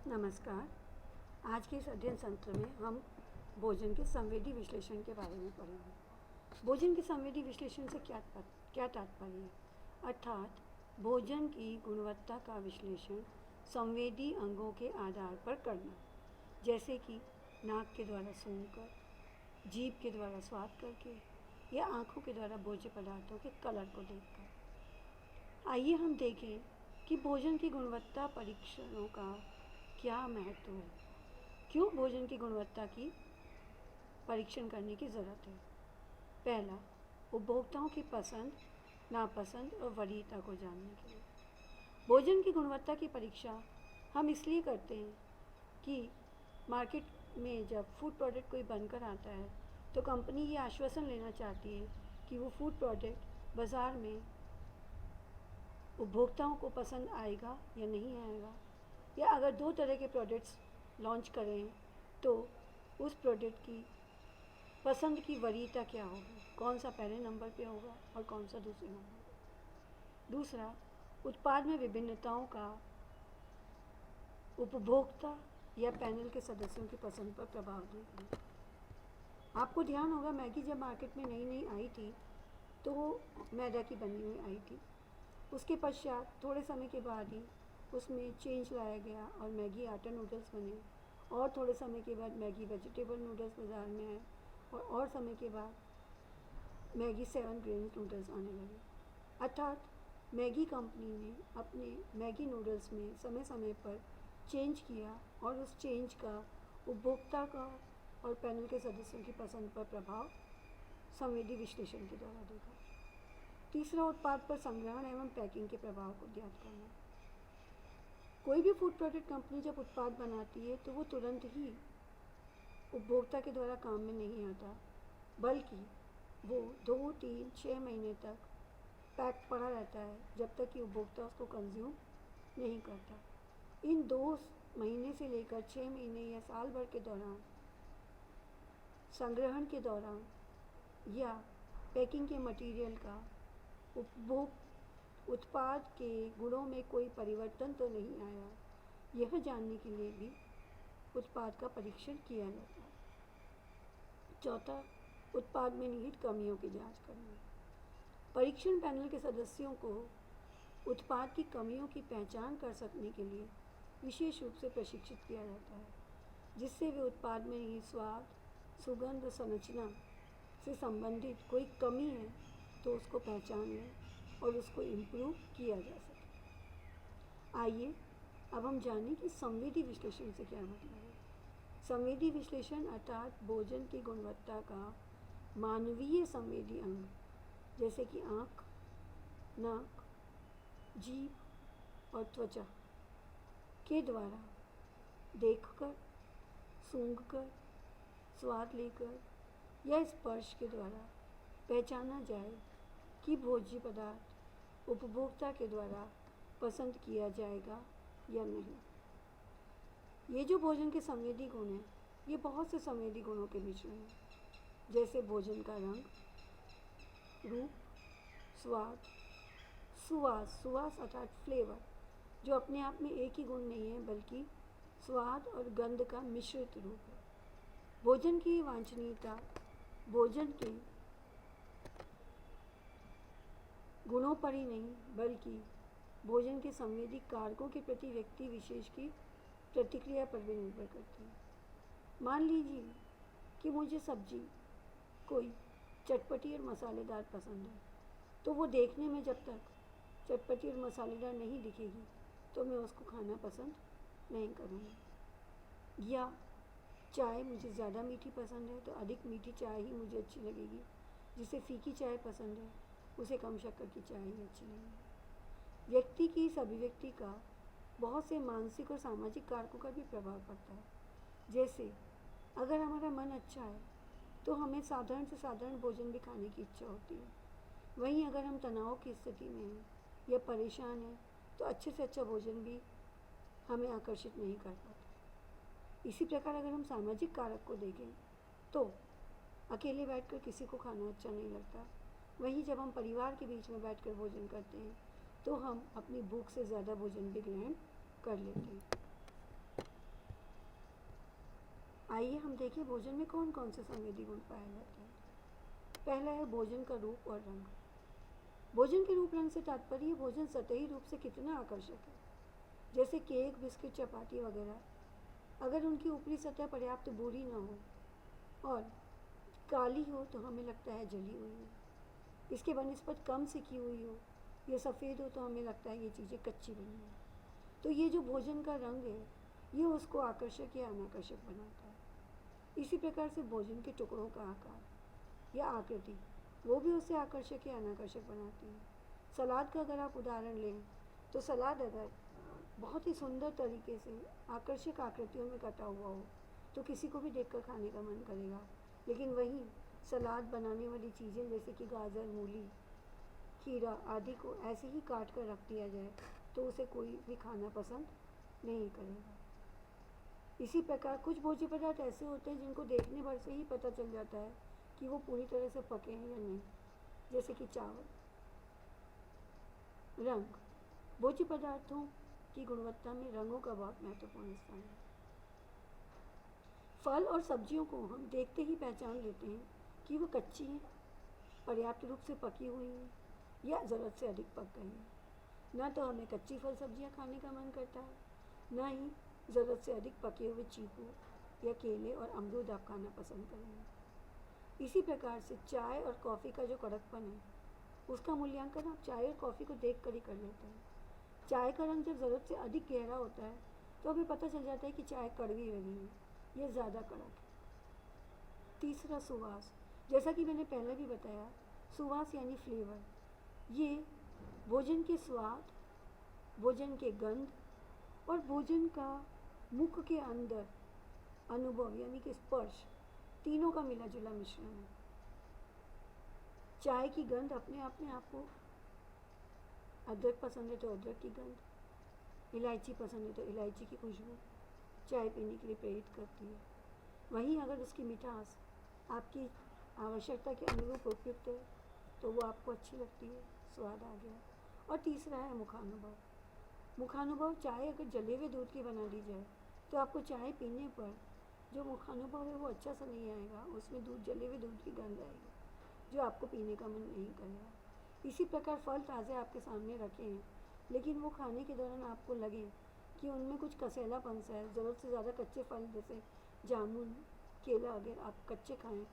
नमस्कार। आज के इस अध्ययन सत्र में हम भोजन के संवेदी विश्लेषण के बारे में पढ़ेंगे। भोजन के संवेदी विश्लेषण से क्या तात्पर्य है? अर्थात भोजन की गुणवत्ता का विश्लेषण संवेदी अंगों के आधार पर करना, जैसे कि नाक के द्वारा सूंघकर, जीभ के द्वारा स्वाद करके या आँखों के द्वारा भोज्य पदार्थों के कलर को देखकर। आइए हम देखें कि भोजन की गुणवत्ता परीक्षणों का क्या महत्व है। क्यों भोजन की गुणवत्ता की परीक्षण करने की ज़रूरत है? पहला, उपभोक्ताओं की पसंद, नापसंद और वरीयता को जानने के लिए। भोजन की गुणवत्ता की परीक्षा हम इसलिए करते हैं कि मार्केट में जब फूड प्रोडक्ट कोई बनकर आता है तो कंपनी ये आश्वासन लेना चाहती है कि वो फूड प्रोडक्ट बाज़ार में उपभोक्ताओं को पसंद आएगा या नहीं आएगा, या अगर दो तरह के प्रोडक्ट्स लॉन्च करें तो उस प्रोडक्ट की पसंद की वरीयता क्या होगी, कौन सा पहले नंबर पे होगा और कौन सा दूसरे नंबर पे। दूसरा, उत्पाद में विभिन्नताओं का उपभोक्ता या पैनल के सदस्यों की पसंद पर प्रभाव देखना। आपको ध्यान होगा, मैगी जब मार्केट में नई नई आई थी तो वो मैदा की बनी हुई आई थी। उसके पश्चात थोड़े समय के बाद ही उसमें चेंज लाया गया और मैगी आटा नूडल्स बने, और थोड़े समय के बाद मैगी वेजिटेबल नूडल्स बाज़ार में आए, और समय के बाद मैगी 7 ग्रेन नूडल्स आने लगे। अर्थात मैगी कंपनी ने अपने मैगी नूडल्स में समय समय पर चेंज किया और उस चेंज का उपभोक्ता का और पैनल के सदस्यों की पसंद पर प्रभाव संवेदी विश्लेषण के द्वारा देखा। तीसरा, उत्पाद पर संग्रहण एवं पैकिंग के प्रभाव को ज्ञात करना। कोई भी फूड प्रोडक्ट कंपनी जब उत्पाद बनाती है तो वो तुरंत ही उपभोक्ता के द्वारा काम में नहीं आता, बल्कि वो 2, 3, 6 महीने तक पैक पड़ा रहता है जब तक कि उपभोक्ता उसको कंज्यूम नहीं करता। इन 2 महीने से लेकर 6 महीने या साल भर के दौरान, संग्रहण के दौरान या पैकिंग के मटेरियल का उत्पाद के गुणों में कोई परिवर्तन तो नहीं आया, यह जानने के लिए भी उत्पाद का परीक्षण किया जाता है। चौथा, उत्पाद में निहित कमियों की जांच करना। परीक्षण पैनल के सदस्यों को उत्पाद की कमियों की पहचान कर सकने के लिए विशेष रूप से प्रशिक्षित किया जाता है, जिससे वे उत्पाद में निहित स्वाद, सुगंध और संरचना से संबंधित कोई कमी है तो उसको पहचान लें और उसको इम्प्रूव किया जा सके। आइए अब हम जानें कि संवेदी विश्लेषण से क्या मतलब है। संवेदी विश्लेषण अर्थात भोजन की गुणवत्ता का मानवीय संवेदी अंग, जैसे कि आँख, नाक, जीभ और त्वचा के द्वारा देखकर, सूंघकर, स्वाद लेकर या स्पर्श के द्वारा पहचाना जाए कि भोज्य पदार्थ उपभोक्ता के द्वारा पसंद किया जाएगा या नहीं। ये जो भोजन के संवेदी गुण हैं, ये बहुत से संवेदी गुणों के मिश्रण हैं, जैसे भोजन का रंग, रूप, स्वाद, सुवास अर्थात फ्लेवर, जो अपने आप में एक ही गुण नहीं है बल्कि स्वाद और गंध का मिश्रित रूप है। भोजन की वांछनीयता भोजन के गुणों पर ही नहीं बल्कि भोजन के संवेदी कारकों के प्रति व्यक्ति विशेष की प्रतिक्रिया पर भी निर्भर करती है। मान लीजिए कि मुझे सब्जी कोई चटपटी और मसालेदार पसंद है, तो वो देखने में जब तक चटपटी और मसालेदार नहीं दिखेगी तो मैं उसको खाना पसंद नहीं करूँगी। या चाय मुझे ज़्यादा मीठी पसंद है तो अधिक मीठी चाय ही मुझे अच्छी लगेगी, जिसे फीकी चाय पसंद है उसे कम शक्कर की चाय ही अच्छी लगेगी। व्यक्ति की इस अभिव्यक्ति का बहुत से मानसिक और सामाजिक कारकों का भी प्रभाव पड़ता है। जैसे अगर हमारा मन अच्छा है तो हमें साधारण से साधारण भोजन भी खाने की इच्छा होती है। वहीं अगर हम तनाव की स्थिति में हैं या परेशान हैं तो अच्छे से अच्छा भोजन भी हमें आकर्षित नहीं कर पाता। इसी प्रकार अगर हम सामाजिक कारक को देखें तो अकेले बैठकर किसी को खाना अच्छा नहीं लगता, वहीं जब हम परिवार के बीच में बैठकर भोजन करते हैं तो हम अपनी भूख से ज़्यादा भोजन भी ग्रहण कर लेते हैं। आइए हम देखें भोजन में कौन कौन से संवेदी गुण पाए जाते हैं। पहला है भोजन का रूप और रंग। भोजन के रूप रंग से तात्पर्य भोजन सतही रूप से कितना आकर्षक है। जैसे केक, बिस्किट, चपाती वगैरह, अगर उनकी ऊपरी सतह पर्याप्त भूरी ना हो और काली हो तो हमें लगता है जली हुई है। इसके बनिस्बत कम सिकी हुई हो या सफ़ेद हो तो हमें लगता है ये चीज़ें कच्ची बनी हैं। तो ये जो भोजन का रंग है ये उसको आकर्षक या अनाकर्षक बनाता है। इसी प्रकार से भोजन के टुकड़ों का आकार या आकृति वो भी उसे आकर्षक या अनाकर्षक बनाती है। सलाद का अगर आप उदाहरण लें तो सलाद अगर बहुत ही सुंदर तरीके से आकर्षक आकृतियों में कटा हुआ हो तो किसी को भी देखकर खाने का मन करेगा। लेकिन वहीं सलाद बनाने वाली चीज़ें जैसे कि गाजर, मूली, खीरा आदि को ऐसे ही काट कर रख दिया जाए तो उसे कोई भी खाना पसंद नहीं करेगा। इसी प्रकार कुछ भोज्य पदार्थ ऐसे होते हैं जिनको देखने भर से ही पता चल जाता है कि वो पूरी तरह से पके हैं या नहीं, जैसे कि चावल। रंग, भोज्य पदार्थों की गुणवत्ता में रंगों का बहुत महत्वपूर्ण स्थान है। फल और सब्जियों को हम देखते ही पहचान लेते हैं कि वो कच्ची हैं, पर्याप्त रूप से पकी हुई हैं या ज़रूरत से अधिक पक गई हैं। ना तो हमें कच्ची फल सब्जियां खाने का मन करता है, ना ही ज़रूरत से अधिक पके हुए चीकू या केले और अमरूद आप खाना पसंद करेंगे। इसी प्रकार से चाय और कॉफ़ी का जो कड़कपन है उसका मूल्यांकन आप चाय और कॉफ़ी को देख कर ही कर लेते हैं। चाय का रंग जब ज़रूरत से अधिक गहरा होता है तो हमें पता चल जाता है कि चाय कड़वी लगी है, ये ज़्यादा कड़क है। तीसरा, सुवास। जैसा कि मैंने पहले भी बताया, सुवास यानी फ्लेवर, ये भोजन के स्वाद, भोजन के गंध और भोजन का मुख के अंदर अनुभव यानी कि स्पर्श, तीनों का मिला जुला मिश्रण है। चाय की गंध अपने आप में आपको अदरक पसंद है तो अदरक की गंध, इलायची पसंद है तो इलायची की खुशबू चाय पीने के लिए प्रेरित करती है। वहीं अगर उसकी मिठास आपकी आवश्यकता के अनुरूप उपयुक्त है तो वो आपको अच्छी लगती है, स्वाद आ गया। और तीसरा है मुखानुभव। मुखानुभव, चाय अगर जले हुए दूध की बना दी जाए तो आपको चाय पीने पर जो मुखानुभव है वो अच्छा सा नहीं आएगा, उसमें जले हुए दूध की गंध आएगी जो आपको पीने का मन नहीं करेगा। इसी प्रकार फल ताज़े आपके सामने रखे हैं लेकिन वो खाने के दौरान आपको लगे कि उनमें कुछ कसेलापन सा है, ज़रूरत से ज़्यादा कच्चे फल जैसे जामुन, केला अगर आप कच्चे खाएं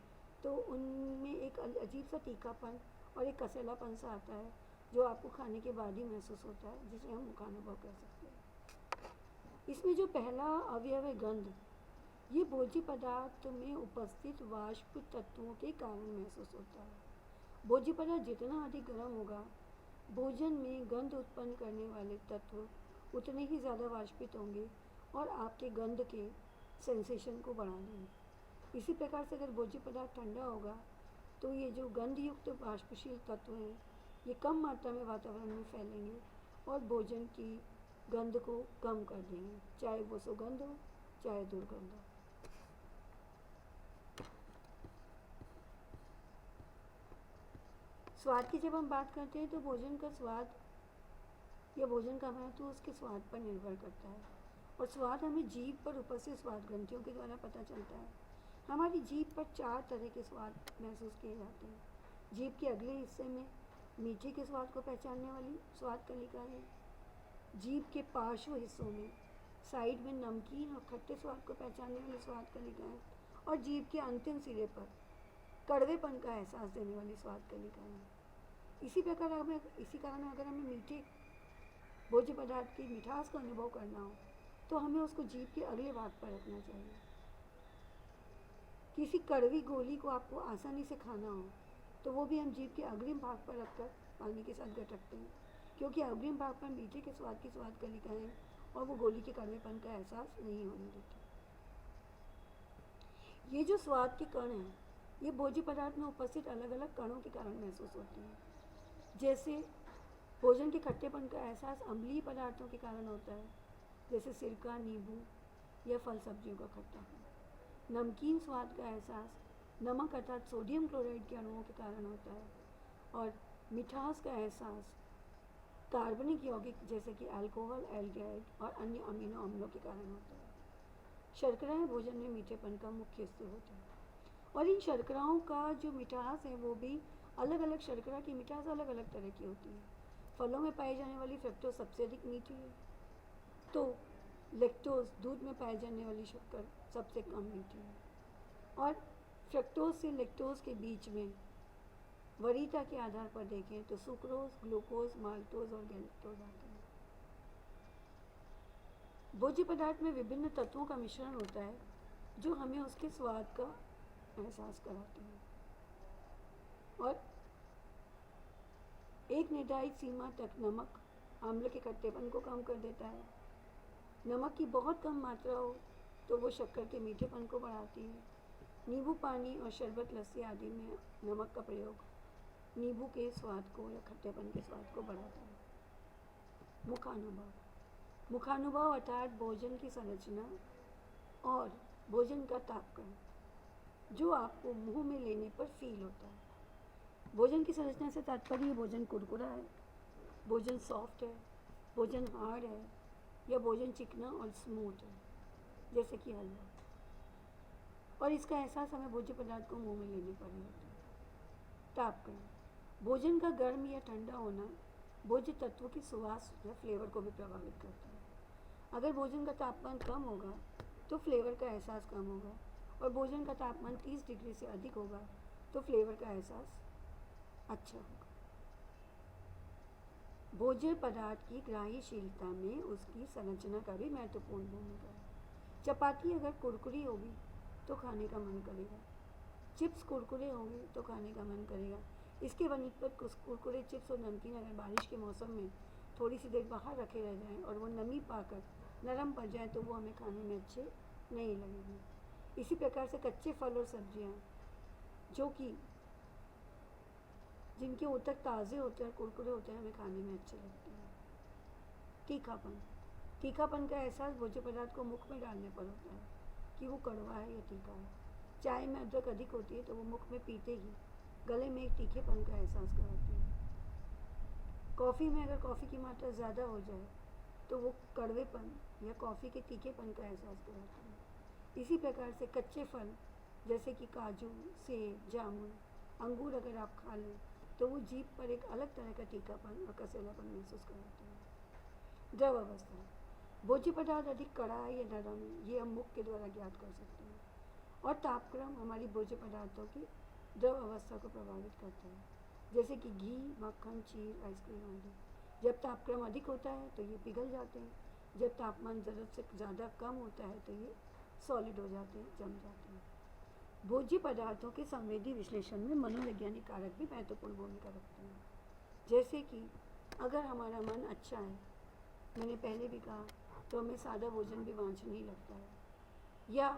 तो उनमें एक अजीब सा तीखापन और एक कसेलापन सा आता है जो आपको खाने के बाद ही महसूस होता है, जिसे हम मुखानुभव कह सकते हैं। इसमें जो पहला अवयव है गंध, ये भोज्य पदार्थ में उपस्थित वाष्प तत्वों के कारण महसूस होता है। भोज्य पदार्थ जितना अधिक गर्म होगा, भोजन में गंध उत्पन्न करने वाले तत्व उतने ही ज़्यादा वाष्पित होंगे और आपके गंध के सेंसेशन को बढ़ा देंगे। इसी प्रकार से अगर भोज्य पदार्थ ठंडा होगा तो ये जो गंधयुक्त वाष्पशील तत्व हैं ये कम मात्रा में वातावरण में फैलेंगे और भोजन की गंध को कम कर देंगे, चाहे वो सुगंध हो चाहे दुर्गंध हो। स्वाद की जब हम बात करते हैं तो भोजन का स्वाद या भोजन का महत्व उसके स्वाद पर निर्भर करता है और स्वाद हमें जीभ पर उपस्थित स्वाद ग्रंथियों के द्वारा पता चलता है। हमारी जीभ पर 4 तरह के स्वाद महसूस किए जाते हैं। जीभ के अगले हिस्से में मीठे के स्वाद को पहचानने वाली स्वाद कलिकाएं हैं। जीभ के पार्श्व हिस्सों में साइड में नमकीन और खट्टे स्वाद को पहचानने वाली स्वाद कलिकाएं और जीभ के अंतिम सिरे पर कड़वेपन का एहसास देने वाली स्वाद कलिकाएं हैं। इसी कारण अगर हमें मीठे भोज्य पदार्थ की मिठास का अनुभव करना हो तो हमें उसको जीभ के अगले भाग पर रखना चाहिए। किसी कड़वी गोली को आपको आसानी से खाना हो तो वो भी हम जीभ के अग्रिम भाग पर रखकर पानी के साथ गटकते हैं, क्योंकि अग्रिम भाग पर मीठे के स्वाद की स्वाद कलिकाएं हैं और वो गोली के कड़वेपन का एहसास नहीं होने देती। ये जो स्वाद के कण हैं ये भोज्य पदार्थ में उपस्थित अलग अलग कणों के कारण महसूस होते हैं। जैसे भोजन के खट्टेपन का एहसास अम्लीय पदार्थों के कारण होता है, जैसे सिरका, नींबू या फल सब्जियों का खट्टापन। नमकीन स्वाद का एहसास नमक अर्थात सोडियम क्लोराइड के अणुओं के कारण होता है और मिठास का एहसास कार्बनिक यौगिक जैसे कि अल्कोहल, एल्डिहाइड और अन्य अमीनो अम्लों के कारण होता है। शर्कराएं भोजन में मीठेपन का मुख्य स्रोत है और इन शर्कराओं का जो मिठास है वो भी अलग अलग शर्करा की मिठास अलग अलग तरह की होती है। फलों में पाई जाने वाली फ्रक्टोज सबसे अधिक मीठी है, तो लैक्टोज दूध में पाई जाने वाली शक्कर सबसे कम मीठी है। और फ्रक्टोज से लैक्टोज के बीच में वरीयता के आधार पर देखें तो सुक्रोज, ग्लूकोज, माल्टोज और गैलेक्टोज आते हैं। भोज्य पदार्थ में विभिन्न तत्वों का मिश्रण होता है जो हमें उसके स्वाद का एहसास कराते हैं और एक निर्धारित सीमा तक नमक आम्ल के खट्टेपन को कम कर देता है। नमक की बहुत कम मात्रा हो तो वो शक्कर के मीठेपन को बढ़ाती है। नींबू पानी और शरबत, लस्सी आदि में नमक का प्रयोग नींबू के स्वाद को या खट्टेपन के स्वाद को बढ़ाता है। मुखानुभव, मुखानुभव अर्थात भोजन की संरचना और भोजन का तापक्रम जो आपको मुंह में लेने पर फील होता है। भोजन की संरचना से तात्पर्य भोजन कुरकुरा है, भोजन सॉफ्ट है, भोजन हार्ड है या भोजन चिकना और स्मूथ है जैसे कि हलवा। और इसका एहसास हमें भोज्य पदार्थ को मुंह में लेने पर ही होता है। तापक्रम, भोजन का गर्म या ठंडा होना भोज्य तत्वों की सुवास या फ्लेवर को भी प्रभावित करता है। अगर भोजन का तापमान कम होगा तो फ्लेवर का एहसास कम होगा और भोजन का तापमान 30 डिग्री से अधिक होगा तो फ्लेवर का एहसास अच्छा होगा। भोज्य पदार्थ की ग्राह्यशीलता में उसकी संरचना का भी महत्वपूर्ण भूमिका है। चपाती अगर कुरकुरी होगी तो खाने का मन करेगा, चिप्स कुरकुरे होंगे तो खाने का मन करेगा। इसके वनिस्पत कुरकुरे, चिप्स और नमकीन अगर बारिश के मौसम में थोड़ी सी देर बाहर रखे रह जाएं और वो नमी पाकर नरम पड़ जाए तो वो हमें खाने में अच्छे नहीं लगेंगे। इसी प्रकार से कच्चे फल और सब्जियां जो कि जिनके ऊतक ताज़े होते हैं, कुरकुरे होते हैं, हमें खाने में अच्छे लगते हैं। तीखापन, तीखापन का एहसास भोज्य पदार्थ को मुख में डालने पर होता है कि वो कड़वा है या तीखा है। चाय में अदरक अधिक होती है तो वो मुख में पीते ही गले में एक तीखेपन का एहसास कराती है। कॉफ़ी में अगर कॉफ़ी की मात्रा ज़्यादा हो जाए तो वो कड़वेपन या कॉफ़ी के तीखेपन का एहसास कराती है। इसी प्रकार से कच्चे फल जैसे कि काजू, सेब, जामुन, अंगूर अगर आप खा लें तो वो जीभ पर एक अलग तरह का तीखापन और कसेलापन महसूस कराते हैं। द्रव अवस्था, भोज्य पदार्थ अधिक कड़ा है या नरम है ये हम मुख के द्वारा ज्ञात कर सकते हैं और तापक्रम हमारी भोज्य पदार्थों की द्रव अवस्था को प्रभावित करता है जैसे कि घी, मक्खन, चीज़, आइसक्रीम आदि। जब तापक्रम अधिक होता है तो ये पिघल जाते हैं, जब तापमान ज़रूरत से ज़्यादा कम होता है तो ये सॉलिड हो जाते हैं, जम जाते हैं। भोज्य पदार्थों के संवेदी विश्लेषण में मनोवैज्ञानिक कारक भी महत्वपूर्ण भूमिका रखते हैं। जैसे कि अगर हमारा मन अच्छा है, मैंने पहले भी कहा, तो हमें सादा भोजन भी वांछनीय लगता है, या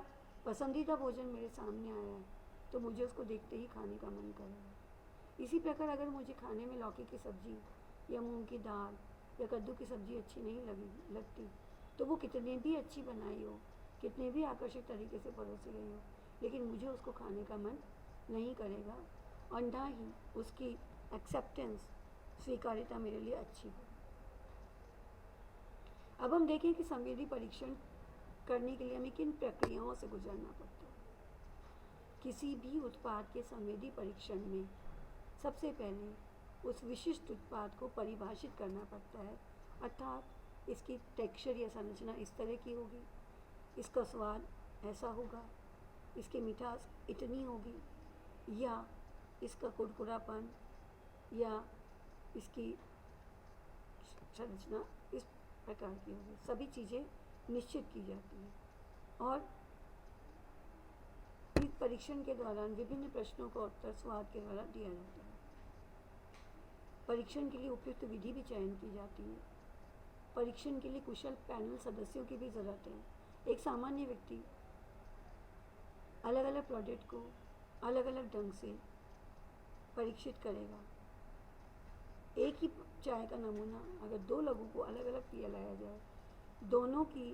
पसंदीदा भोजन मेरे सामने आया है तो मुझे उसको देखते ही खाने का मन करेगा। इसी प्रकार अगर मुझे खाने में लौकी की सब्ज़ी या मूंग की दाल या कद्दू की सब्ज़ी अच्छी नहीं लगती तो वो कितनी भी अच्छी बनाई हो, कितने भी आकर्षक तरीके से परोसी गई हो, लेकिन मुझे उसको खाने का मन नहीं करेगा और ना ही उसकी एक्सेप्टेंस, स्वीकार्यता मेरे लिए अच्छी हो। अब हम देखें कि संवेदी परीक्षण करने के लिए हमें किन प्रक्रियाओं से गुजरना पड़ता है। किसी भी उत्पाद के संवेदी परीक्षण में सबसे पहले उस विशिष्ट उत्पाद को परिभाषित करना पड़ता है, अर्थात इसकी टेक्सचर या संरचना इस तरह की होगी, इसका स्वाद ऐसा होगा, इसकी मिठास इतनी होगी, या इसका कुरकुरापन या इसकी संरचना इस प्रकार की होगी। सभी चीज़ें निश्चित की जाती हैं और इस परीक्षण के दौरान विभिन्न प्रश्नों का उत्तर स्वाद के द्वारा दिया जाता है। परीक्षण के लिए उपयुक्त विधि भी चयन की जाती है। परीक्षण के लिए कुशल पैनल सदस्यों की भी ज़रूरत है। एक सामान्य व्यक्ति अलग अलग प्रोडक्ट को अलग अलग ढंग से परीक्षित करेगा। एक ही चाय का नमूना अगर दो लोगों को अलग अलग पिलाया जाए, दोनों की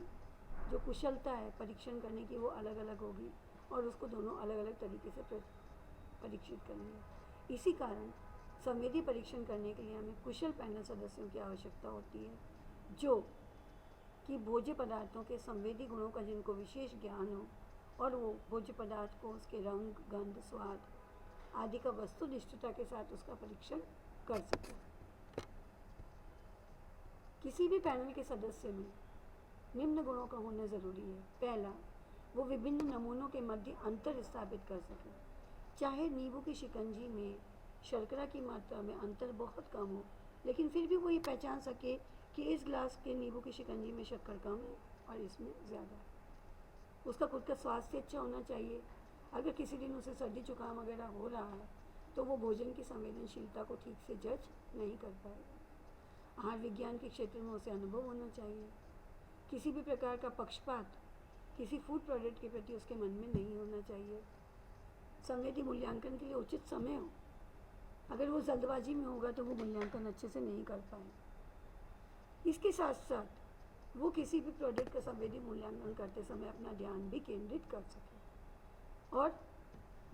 जो कुशलता है परीक्षण करने की वो अलग अलग होगी और उसको दोनों अलग अलग तरीके से परीक्षित करेंगे। इसी कारण संवेदी परीक्षण करने के लिए हमें कुशल पैनल सदस्यों की आवश्यकता होती है जो कि भोज्य पदार्थों के संवेदी गुणों का जिनको विशेष ज्ञान हो और वो भोज्य पदार्थ को उसके रंग, गंध, स्वाद आदि का वस्तुनिष्ठता के साथ उसका परीक्षण कर सके। किसी भी पैनल के सदस्य में निम्न गुणों का होना ज़रूरी है। पहला, वो विभिन्न नमूनों के मध्य अंतर स्थापित कर सके। चाहे नींबू की शिकंजी में शर्करा की मात्रा में अंतर बहुत कम हो, लेकिन फिर भी वो ये पहचान सके कि इस ग्लास के नींबू की शिकंजी में शक्कर कम है और इसमें ज़्यादा है। उसका खुद का स्वास्थ्य अच्छा होना चाहिए। अगर किसी दिन उसे सर्दी जुकाम वगैरह हो रहा है तो वो भोजन की संवेदनशीलता को ठीक से जज नहीं कर पाएगा। आहार विज्ञान के क्षेत्र में उसे अनुभव होना चाहिए। किसी भी प्रकार का पक्षपात किसी फूड प्रोडक्ट के प्रति उसके मन में नहीं होना चाहिए। संवेदी मूल्यांकन के लिए उचित समय हो। अगर वो जल्दबाजी में होगा तो वो मूल्यांकन अच्छे से नहीं कर पाए। इसके साथ साथ वो किसी भी प्रोडक्ट का संवेदी मूल्यांकन करते समय अपना ध्यान भी केंद्रित कर सके और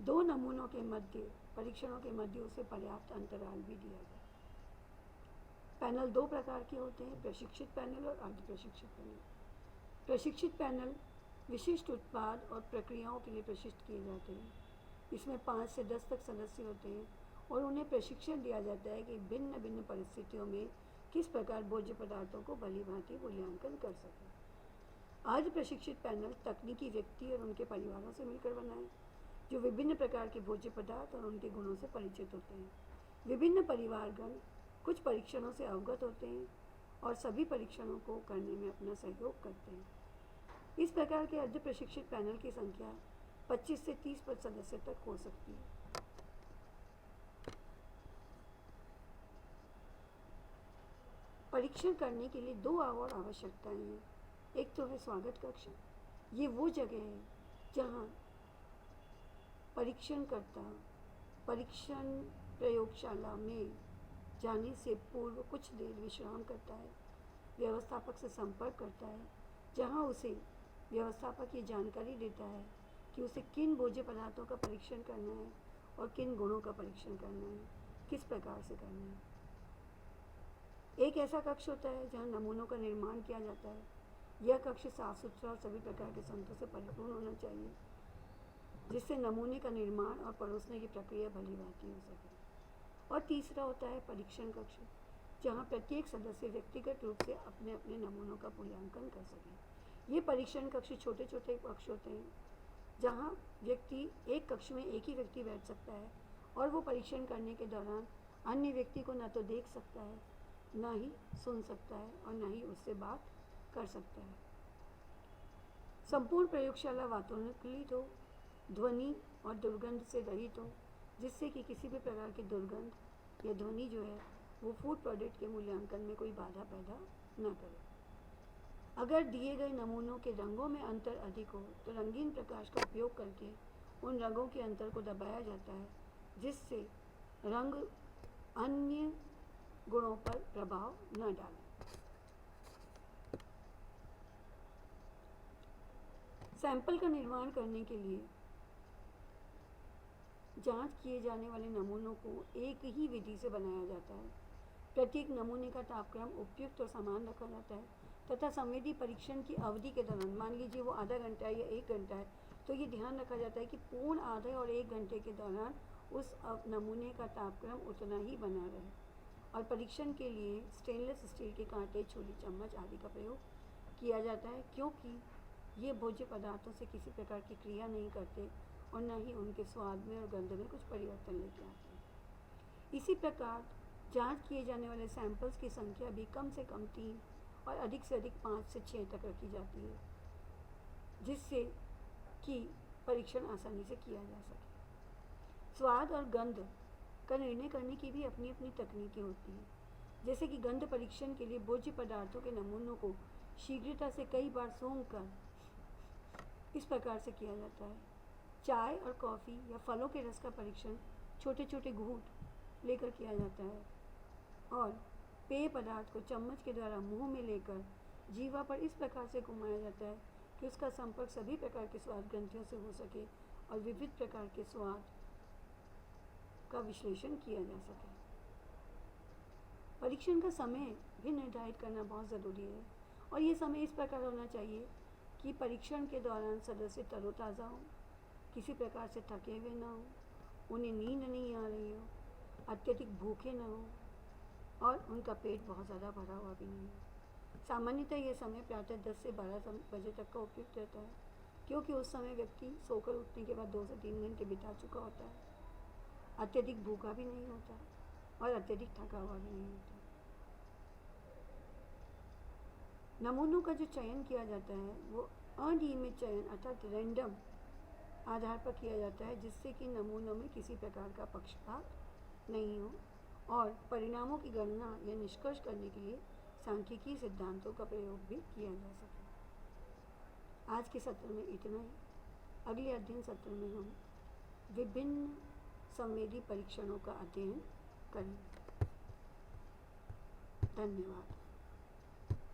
दो नमूनों के मध्य, परीक्षणों के मध्य उसे पर्याप्त अंतराल भी दिया जाए। पैनल दो प्रकार के होते हैं, प्रशिक्षित पैनल और अर्ध प्रशिक्षित पैनल। प्रशिक्षित पैनल विशिष्ट उत्पाद और प्रक्रियाओं के लिए प्रशिक्षित किए जाते हैं। इसमें 5 से 10 तक सदस्य होते हैं और उन्हें प्रशिक्षण दिया जाता है कि भिन्न भिन्न परिस्थितियों में किस प्रकार भोज्य पदार्थों को भली भांति मूल्यांकन कर सकें। अर्ध प्रशिक्षित पैनल तकनीकी व्यक्ति और उनके परिवारों से मिलकर बनाए, जो विभिन्न प्रकार के भोज्य पदार्थ और उनके गुणों से परिचित होते हैं। विभिन्न परिवारगण कुछ परीक्षणों से अवगत होते हैं और सभी परीक्षणों को करने में अपना सहयोग करते हैं। इस प्रकार के अर्ध प्रशिक्षित पैनल की संख्या 25 से 30 सदस्य तक हो सकती है। परीक्षण करने के लिए दो और आवश्यकताएं हैं। एक तो है स्वागत कक्ष। ये वो जगह है जहाँ परीक्षणकर्ता परीक्षण प्रयोगशाला में जाने से पूर्व कुछ देर विश्राम करता है, व्यवस्थापक से संपर्क करता है, जहाँ उसे व्यवस्थापक ये जानकारी देता है कि उसे किन भोज्य पदार्थों का परीक्षण करना है और किन गुणों का परीक्षण करना है, किस प्रकार से करना है। एक ऐसा कक्ष होता है जहाँ नमूनों का निर्माण किया जाता है। यह कक्ष साफ सुथरा और सभी प्रकार के संतों से परिपूर्ण होना चाहिए, जिससे नमूने का निर्माण और परोसने की प्रक्रिया भली भांति हो सके। और तीसरा होता है परीक्षण कक्ष, जहाँ प्रत्येक सदस्य व्यक्तिगत रूप से अपने अपने नमूनों का मूल्यांकन कर सके। ये परीक्षण कक्ष छोटे छोटे कक्ष होते हैं जहाँ व्यक्ति एक कक्ष में एक ही व्यक्ति बैठ सकता है और वो परीक्षण करने के दौरान अन्य व्यक्ति को न तो देख सकता है, ना ही सुन सकता है और ना ही उससे बात कर सकता है। संपूर्ण प्रयोगशाला वातानुकूलित हो, ध्वनि और दुर्गंध से रहित हो, जिससे कि किसी भी प्रकार की दुर्गंध या ध्वनि जो है वो फूड प्रोडक्ट के मूल्यांकन में कोई बाधा पैदा न करे। अगर दिए गए नमूनों के रंगों में अंतर अधिक हो तो रंगीन प्रकाश का उपयोग करके उन रंगों के अंतर को दबाया जाता है, जिससे रंग अन्य गुणों पर प्रभाव न डालें। सैंपल का निर्माण करने के लिए जांच किए जाने वाले नमूनों को एक ही विधि से बनाया जाता है। प्रत्येक नमूने का तापक्रम उपयुक्त और समान रखा जाता है तथा संवेदी परीक्षण की अवधि के दौरान, मान लीजिए वो आधा घंटा है या 1 घंटा है, तो ये ध्यान रखा जाता है कि पूर्ण आधे और 1 घंटे के दौरान उस नमूने का तापक्रम उतना ही बना रहे। और परीक्षण के लिए स्टेनलेस स्टील के कांटे, छुरी, चम्मच आदि का प्रयोग किया जाता है, क्योंकि ये भोज्य पदार्थों से किसी प्रकार की क्रिया नहीं करते और न ही उनके स्वाद में और गंध में कुछ परिवर्तन लेके आते हैं। इसी प्रकार जांच किए जाने वाले सैंपल्स की संख्या भी कम से कम 3 और अधिक से अधिक 5 से 6 तक रखी जाती है, जिससे कि परीक्षण आसानी से किया जा सके। स्वाद और गंध का निर्णय करने की भी अपनी अपनी तकनीकें होती हैं। जैसे कि गंध परीक्षण के लिए भोज्य पदार्थों के नमूनों को शीघ्रता से कई बार सूंघकर इस प्रकार से किया जाता है। चाय और कॉफ़ी या फलों के रस का परीक्षण छोटे छोटे घूंट लेकर किया जाता है और पेय पदार्थ को चम्मच के द्वारा मुंह में लेकर जीवा पर इस प्रकार से घुमाया जाता है कि उसका संपर्क सभी प्रकार के स्वाद ग्रंथियों से हो सके और विविध प्रकार के स्वाद का विश्लेषण किया जा सके। परीक्षण का समय भी निर्धारित करना बहुत ज़रूरी है और ये समय इस प्रकार होना चाहिए कि परीक्षण के दौरान सदस्य तरोताज़ा हो, किसी प्रकार से थके हुए ना हो, उन्हें नींद नहीं आ रही हो, अत्यधिक भूखे ना हो और उनका पेट बहुत ज़्यादा भरा हुआ भी नहीं हो। सामान्यतः ये समय प्रातः 10 से 12 बजे तक का उपयुक्त रहता है, क्योंकि उस समय व्यक्ति सोकर उठने के बाद 2 से 3 घंटे बिता चुका होता है, अत्यधिक भूखा भी नहीं होता और अत्यधिक थका हुआ भी नहीं होता। नमूनों का जो चयन किया जाता है वो अनियमित चयन अर्थात रैंडम आधार पर किया जाता है, जिससे कि नमूनों में किसी प्रकार का पक्षपात नहीं हो और परिणामों की गणना या निष्कर्ष करने के लिए सांख्यिकीय सिद्धांतों का प्रयोग भी किया जा सके। आज के सत्र में इतना ही। अगले अध्ययन सत्र में हम विभिन्न संवेदी परीक्षणों का अध्ययन करेंगे। धन्यवाद।